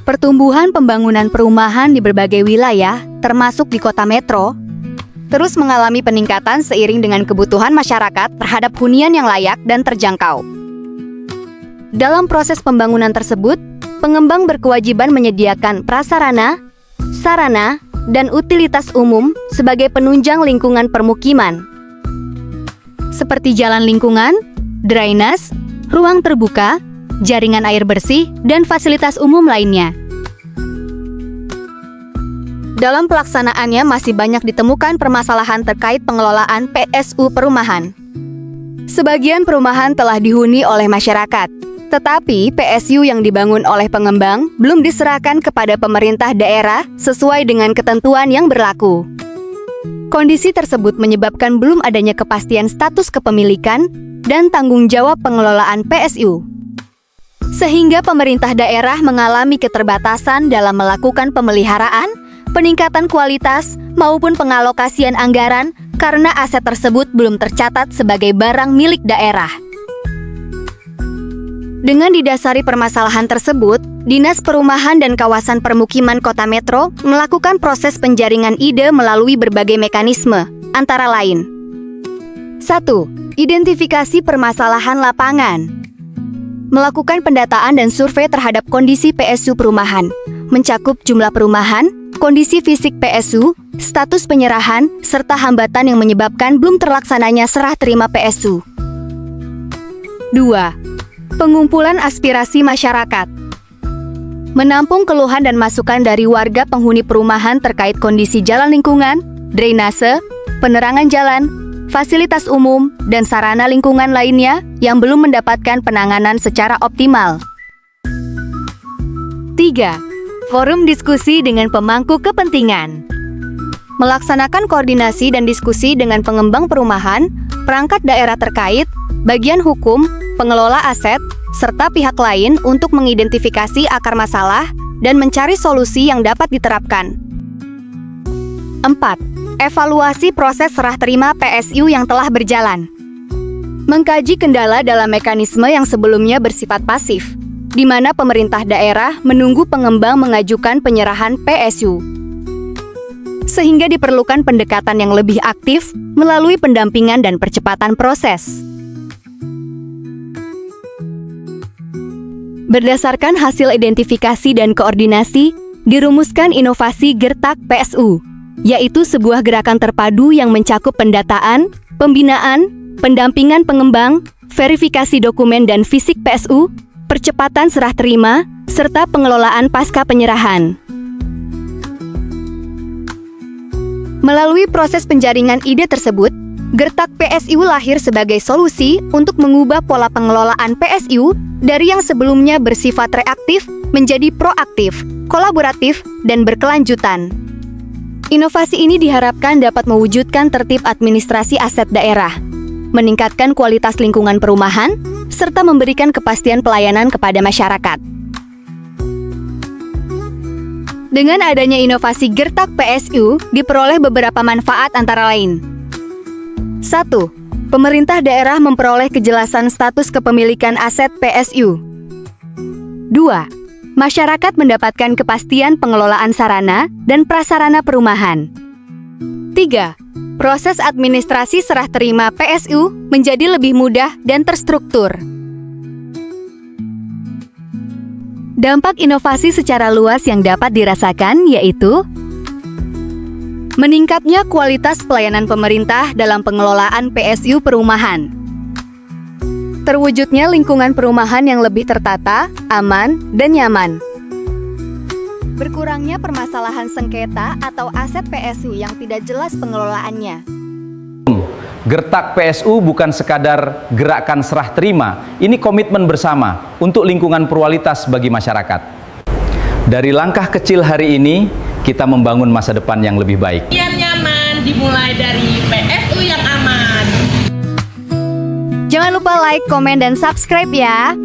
Pertumbuhan pembangunan perumahan di berbagai wilayah, termasuk di kota metro, terus mengalami peningkatan seiring dengan kebutuhan masyarakat terhadap hunian yang layak dan terjangkau. Dalam proses pembangunan tersebut, pengembang berkewajiban menyediakan prasarana, sarana, dan utilitas umum sebagai penunjang lingkungan permukiman, seperti jalan lingkungan, drainase, ruang terbuka, jaringan air bersih, dan fasilitas umum lainnya. Dalam pelaksanaannya masih banyak ditemukan permasalahan terkait pengelolaan PSU perumahan. Sebagian perumahan telah dihuni oleh masyarakat, tetapi PSU yang dibangun oleh pengembang belum diserahkan kepada pemerintah daerah sesuai dengan ketentuan yang berlaku. Kondisi tersebut menyebabkan belum adanya kepastian status kepemilikan dan tanggung jawab pengelolaan PSU. Sehingga pemerintah daerah mengalami keterbatasan dalam melakukan pemeliharaan, peningkatan kualitas, maupun pengalokasian anggaran karena aset tersebut belum tercatat sebagai barang milik daerah. Dengan didasari permasalahan tersebut, Dinas Perumahan dan Kawasan Permukiman Kota Metro melakukan proses penjaringan ide melalui berbagai mekanisme, antara lain: 1. Identifikasi permasalahan lapangan. Melakukan pendataan dan survei terhadap kondisi PSU perumahan, mencakup jumlah perumahan, kondisi fisik PSU, status penyerahan, serta hambatan yang menyebabkan belum terlaksananya serah terima PSU. 2. Pengumpulan aspirasi masyarakat. Menampung keluhan dan masukan dari warga penghuni perumahan terkait kondisi jalan lingkungan, drainase, penerangan jalan, fasilitas umum, dan sarana lingkungan lainnya yang belum mendapatkan penanganan secara optimal. 3. Forum diskusi dengan pemangku kepentingan. Melaksanakan koordinasi dan diskusi dengan pengembang perumahan, perangkat daerah terkait, bagian hukum, pengelola aset, serta pihak lain untuk mengidentifikasi akar masalah dan mencari solusi yang dapat diterapkan. 4. Evaluasi proses serah terima PSU yang telah berjalan. Mengkaji kendala dalam mekanisme yang sebelumnya bersifat pasif, di mana pemerintah daerah menunggu pengembang mengajukan penyerahan PSU. Sehingga diperlukan pendekatan yang lebih aktif melalui pendampingan dan percepatan proses. Berdasarkan hasil identifikasi dan koordinasi, dirumuskan inovasi Gertak PSU, yaitu sebuah gerakan terpadu yang mencakup pendataan, pembinaan, pendampingan pengembang, verifikasi dokumen dan fisik PSU, percepatan serah terima, serta pengelolaan pasca penyerahan. Melalui proses penjaringan ide tersebut, Gertak PSU lahir sebagai solusi untuk mengubah pola pengelolaan PSU dari yang sebelumnya bersifat reaktif menjadi proaktif, kolaboratif, dan berkelanjutan. Inovasi ini diharapkan dapat mewujudkan tertib administrasi aset daerah, meningkatkan kualitas lingkungan perumahan, serta memberikan kepastian pelayanan kepada masyarakat. Dengan adanya inovasi Gertak PSU, diperoleh beberapa manfaat antara lain. 1. Pemerintah daerah memperoleh kejelasan status kepemilikan aset PSU. 2. Masyarakat mendapatkan kepastian pengelolaan sarana dan prasarana perumahan. 3. Proses administrasi serah terima PSU menjadi lebih mudah dan terstruktur. Dampak inovasi secara luas yang dapat dirasakan yaitu meningkatnya kualitas pelayanan pemerintah dalam pengelolaan PSU perumahan, terwujudnya lingkungan perumahan yang lebih tertata, aman, dan nyaman, berkurangnya permasalahan sengketa atau aset PSU yang tidak jelas pengelolaannya. Gertak PSU bukan sekadar gerakan serah terima, ini komitmen bersama untuk lingkungan pluralitas bagi masyarakat. Dari langkah kecil hari ini, kita membangun masa depan yang lebih baik. Yang nyaman dimulai dari PSU yang aman. Jangan lupa like, komen, dan subscribe ya!